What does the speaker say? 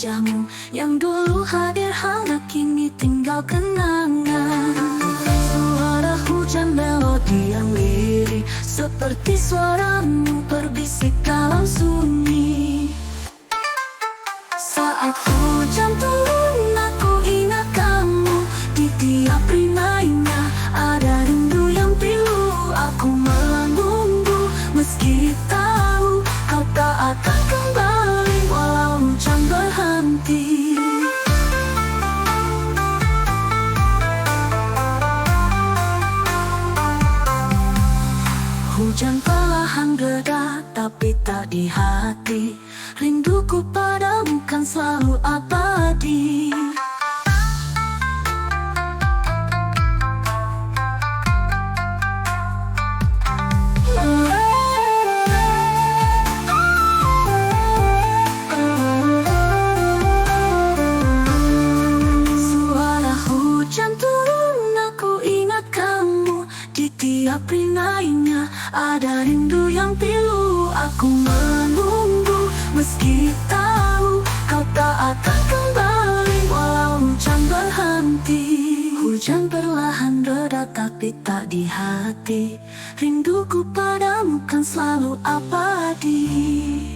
wajahmu yang dulu hadir hangat kini tinggal kenangan. Suara hujan melodi yang lirik seperti suaramu berbisik dalam sunyi. Saat hujan turun aku ingat kamu. Di tiap rinainya ada rindu yang pilu. Aku menunggu meski tahu kau tak akan kembali walau hujan berhenti. Hujan perlahan reda tapi tak di hati. Rinduku padamu kan selalu abadi. Suara hujan turun aku ingat kamu. Di tiap rinainya ada rindu yang pilu. Aku menunggu meski tahu kau tak akan kembali walau hujan berhenti. Hujan perlahan reda tapi tak di hati. Rinduku padamu kan selalu abadi.